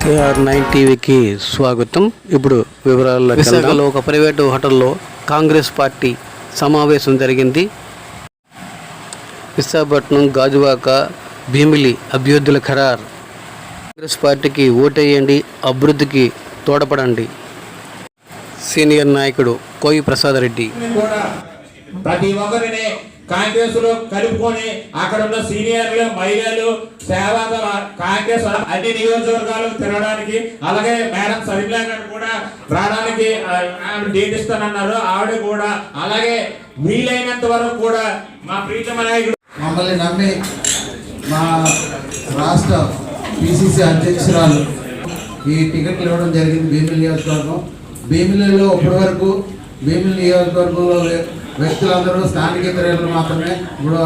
AR9 టీవీకి స్వాగతం. ఇప్పుడు వివరాల్లోకి వెళ్దాం. విశాఖలో ఒక ప్రైవేటు హోటల్లో కాంగ్రెస్ పార్టీ సమావేశం జరిగింది. విశాఖపట్నం, గాజువాక, భీమిలి అభ్యర్థుల ఖరారు. కాంగ్రెస్ పార్టీకి ఓటేయండి, అభివృద్ధికి తోడ్పడండి. సీనియర్ నాయకుడు కోయి ప్రసాద్ రెడ్డి. ప్రతి ఒక్కరిని కాంగ్రెస్ లో కలుపుకొని అక్కడ ఉన్న సీనియర్లు, మహిళలు, సేవకుల కాంగ్రెస్ అన్ని నియోజకవర్గాలు తిరగడానికి, అలాగే మేడం సరిగ్లా గారు కూడా రావడానికి డేట్ ఇస్తానన్నారు. ఆవిడ కూడా అలాగే వీలైనంత వరకు కూడా మా ప్రీతమ నాయకుడు మమ్మల్ని నమ్మి మా రాష్ట్ర పిసిసి అధ్యక్షురాలు ఈ టికెట్లు ఇవ్వడం జరిగింది. భీమిలి నియోజకవర్గం. భీమిలిలో ఇప్పటి వరకు భీమిలి నియోజకవర్గంలో వ్యక్తులందరూ స్థానికేతరులు మాత్రమే. ఇప్పుడు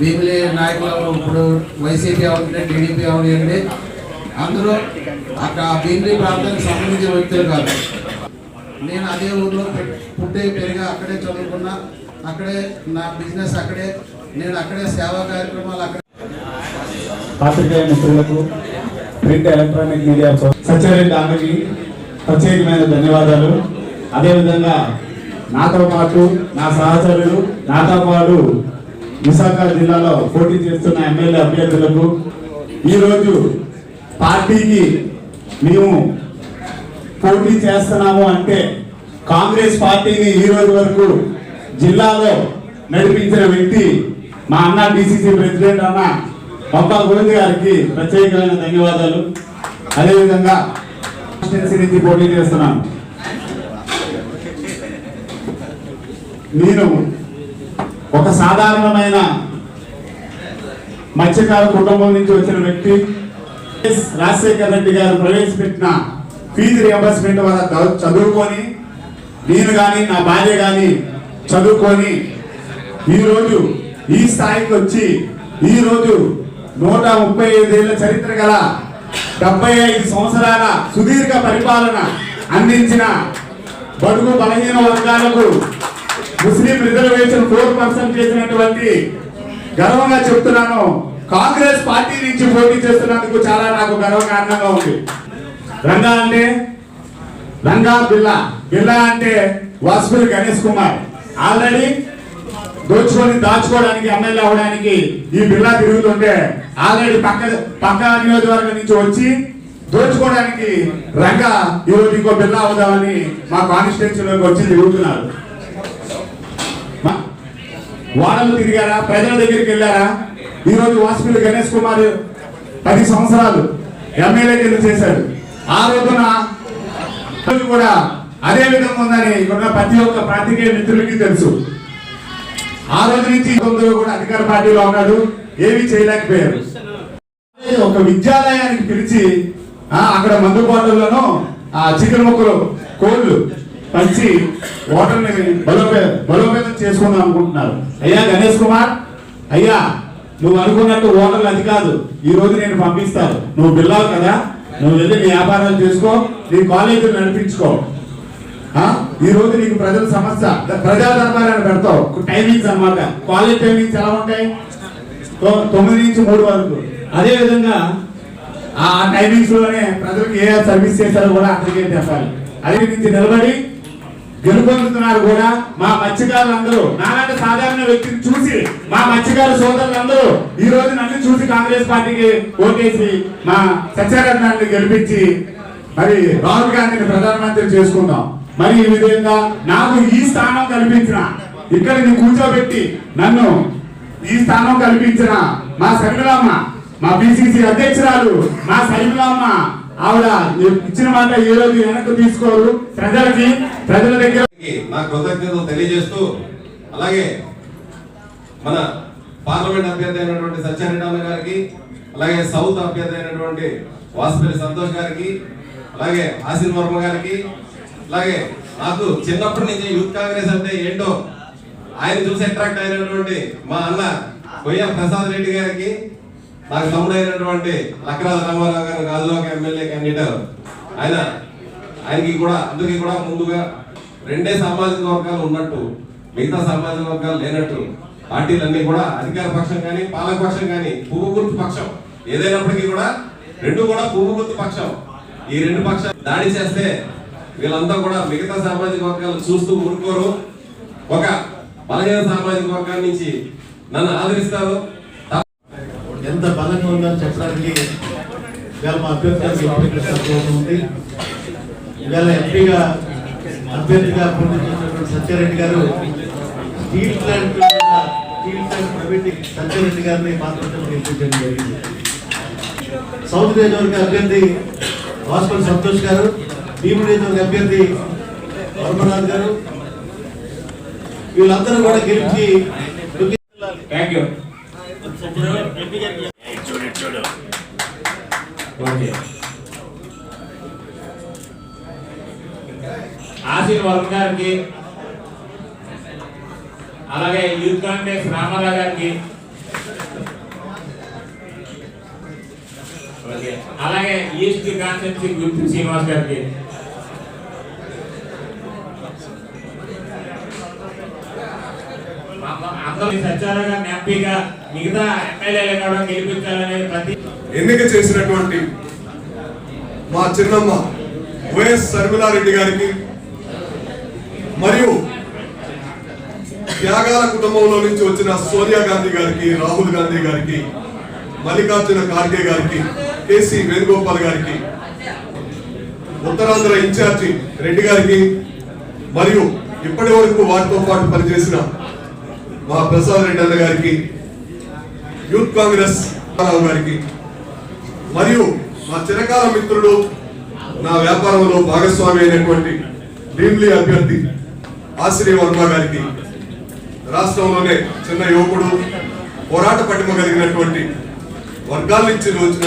భీమిలి నాయకులు ఇప్పుడు వైసీపీ అవుతుంది, టీడీపీ అవునండి, అందరూ అక్కడ భీమిలి ప్రాంతానికి సంబంధించిన వ్యక్తులు కాదు. నేను అదే ఊర్లో పుట్టి పెరిగా, అక్కడే చదువుకున్నా, అక్కడే నా బిజినెస్ అక్కడే, నేను అక్కడే సేవా కార్యక్రమాలు అక్కడే. పాత్రికేయ మిత్రులకు, ప్రింట్ ఎలక్ట్రానిక్ మీడియా సత్యారెడ్డి ఆమెకి ప్రత్యేకమైన ధన్యవాదాలు. అదేవిధంగా నాతో పాటు నా సహచరులు, నాతో పాటు విశాఖ జిల్లాలో పోటీ చేస్తున్న ఎమ్మెల్యే అభ్యర్థులకు, ఈరోజు పార్టీకి మేము పోటీ చేస్తున్నాము అంటే కాంగ్రెస్ పార్టీని ఈ రోజు వరకు జిల్లాలో నడిపించిన వ్యక్తి మా అన్న డిసిసి ప్రెసిడెంట్ అన్న పంపా గోవింద్ గారికి ప్రత్యేకమైన ధన్యవాదాలు. అదేవిధంగా నుంచి పోటీ చేస్తున్నాను. నేను ఒక సాధారణమైన మత్స్యకార కుటుంబం నుంచి వచ్చిన వ్యక్తి. రాజశేఖర్ రెడ్డి గారు ప్రవేశపెట్టిన ఫీజు రియంబర్స్మెంట్ వల్ల చదువుకొని, నేను కానీ నా భార్య కానీ చదువుకొని ఈరోజు ఈ స్థాయికి వచ్చి, ఈరోజు 135 ఏళ్ల చరిత్ర గల 75 సంవత్సరాల సుదీర్ఘ పరిపాలన అందించిన బడుగు బలహీన వర్గాలకు ముస్లిం రిజర్వేషన్ 4% చేసినటువంటి, గర్వంగా చెప్తున్నాను, కాంగ్రెస్ పార్టీ నుంచి పోటీ చేస్తున్నందుకు చాలా నాకు గర్వకారణంగా ఉంది. రంగా అంటే రంగా బిల్లా, బిల్లా అంటే వాసుపల్లి గణేష్ కుమార్. ఆల్రెడీ దాచుకోవడానికి ఎమ్మెల్యే అవడానికి ఈ బిల్లా తిరుగుతుంటే, ఆల్రెడీ పక్క నియోజకవర్గం నుంచి వచ్చి దోచుకోవడానికి రంగా ఈరోజు ఇంకో బిల్లా అవుదామని మా కాన్స్టిట్యూన్సీలోకి వచ్చి తిరుగుతున్నారు. వాడలు తిరిగారా, ప్రజల దగ్గరికి వెళ్ళారా? ఈరోజు వాసుపల్లి గణేష్ కుమార్ 10 సంవత్సరాలు ఎమ్మెల్యే కింద చేశారు. ఆ రోజున కూడా అదే విధంగా ఉందని ఇక్కడ ప్రతి ఒక్క పాత్రికేయ మిత్రులకి తెలుసు. ఆ రోజు నుంచి కూడా అధికార పార్టీలో ఉన్నాడు, ఏమీ చేయలేకపోయారు. ఒక విద్యాలయానికి పిలిచి అక్కడ మందు బాటల్లోనూ చికెన్ ముక్కలు, కోళ్ళు పంచి ఓటర్ని బలోపేతం చేసుకుందాం అనుకుంటున్నారు. అయ్యా గణేష్ కుమార్, అయ్యా నువ్వు అనుకున్నట్టు ఓటర్లు అది కాదు, ఈ రోజు నేను పంపిస్తాను. నువ్వు బిల్లావు కదా, నువ్వు వెళ్ళి నీ వ్యాపారాలు చేసుకో, నీ కాలేజీలు నడిపించుకో. ఈ రోజు నీకు ప్రజల సమస్య, ప్రజా దర్బారాన్ని పెడతావు. టైమింగ్స్ అన్నమాట. కాలేజ్ టైమింగ్స్ ఎలా ఉంటాయి? 9 నుంచి 3 వరకు. అదే విధంగా ఆ టైమింగ్స్ లోనే ప్రజలకు ఏ సర్వీస్ చేశారో కూడా అక్కడికే చెప్పాలి. అదే నుంచి నిలబడి గెలుపొందుతున్నారు కూడా మా మత్స్యకారులందరూ. నాలాంటి సాధారణ వ్యక్తిని చూసి మా మత్స్యకారు సోదరులందరూ ఈ రోజు నన్ను చూసి కాంగ్రెస్ పార్టీకి ఓటేసి మా సత్యారెడ్డి గెలిపించి మరి రాహుల్ గాంధీని ప్రధానమంత్రి చేసుకుందాం. మరి ఈ విధంగా నాకు ఈ స్థానం కల్పించిన, ఇక్కడ కూర్చోబెట్టి నన్ను ఈ స్థానం కల్పించిన మా సరిమిలమ్మ, మా పిసిసి అధ్యక్షురాలు మా సరిమిలమ్మ, ఆవిడ ఇచ్చిన మాట ఏ రోజు వెనక్కి తీసుకోరు. ప్రజల దగ్గర నా కృతజ్ఞతలు తెలియజేస్తూ, అలాగే మన పార్లమెంట్ అభ్యర్థి అయినటువంటి సత్యారెడ్డి అన్న గారికి, అలాగే సౌత్ అభ్యర్థి అయినటువంటి వాసుపల్లి సంతోష్ గారికి, అలాగే ఆసిన్ వర్మ గారికి, అలాగే నాకు చిన్నప్పటి నుంచి యూత్ కాంగ్రెస్ అంటే ఏంటో ఆయన చూసి అట్రాక్ట్ అయినటువంటి మా అన్న కొయ్య ప్రసాద్ రెడ్డి గారికి, నాకు తమ్ముడైనటువంటి లక్రాజ రామారావు గారు, గాజువాక ఎమ్మెల్యే క్యాండిడేట్, ఆయనకి కూడా అందుకే కూడా ముందుగా 2 సామాజిక వర్గాలు ఉన్నట్టు మిగతా సామాజిక వర్గాలు లేనట్టు పార్టీలన్నీ కూడా అధికార పక్షం కానీ పాలక పక్షం కానీ పువ్వు గుర్తు పక్షం ఏదైనప్పటికీ కూడా 2 కూడా పువ్వు గుర్తు పక్షం. ఈ రెండు పక్షాలు దాడి చేస్తే వీళ్ళంతా కూడా మిగతా సామాజిక వర్గాలు చూస్తూ ఊరుకోరు. ఒక బలహీన సామాజిక వర్గాల నుంచి నన్ను ఆదరిస్తారు. ఎంత బలంగా ఉందని చెప్పడానికి ఇవాళ మా అభ్యర్థి ఉంది. ఇవాళ ఎంపీగా అభ్యర్థిగా పోటీ చేసినటువంటి సత్యారెడ్డి గారు స్టీల్ ప్లాంట్ ప్రైవేట్ సత్యారెడ్డి గారిని మాత్రం గెలిపించడం జరిగింది. సౌత్ నియోజకవర్గ అభ్యర్థి వాసుపల్లి సంతోష్ గారు, భీముడు నియోజకవర్గ అభ్యర్థి వర్మనాథ్ గారు, వీళ్ళందరూ కూడా గెలిచి థ్యాంక్ యూ. ఆశీర్ వర్మ గారికి, అలాగే యూత్ కాంగ్రెస్ రామారావు గారికి, అలాగే ఈస్ట్ కాన్స్టిట్యూన్సీ గుర్తు శ్రీనివాస్ గారికి, అందరూ సత్యారావు గారిని ఎంపీగా మిగతా ఎమ్మెల్యేలు కూడా గెలిపించాలనే ప్రతి ఎన్నిక చేసినటువంటి మా చిన్నమ్మ వైఎస్ శర్మిలారెడ్డి గారికి మరియు త్యాగాల కుటుంబంలో నుంచి వచ్చిన సోనియా గాంధీ గారికి, రాహుల్ గాంధీ గారికి, మల్లికార్జున ఖార్గే గారికి, కేసీ వేణుగోపాల్ గారికి, ఉత్తరాంధ్ర ఇన్ఛార్జి రెడ్డి గారికి మరియు ఇప్పటి వరకు వారితో పాటు పనిచేసిన మా ప్రసాద్ రెడ్డి అన్న గారికి, యూత్ కాంగ్రెస్ రావు గారికి మరియు మా చిరకాల మిత్రుడు, నా వ్యాపారంలో భాగస్వామి అయినటువంటి భీమిలి అభ్యర్థి ఆశ్రీ వర్మ గారికి, రాష్ట్రంలోనే చిన్న యువకుడు, పోరాట పటిమ కలిగినటువంటి వర్గాల నుంచి వచ్చిన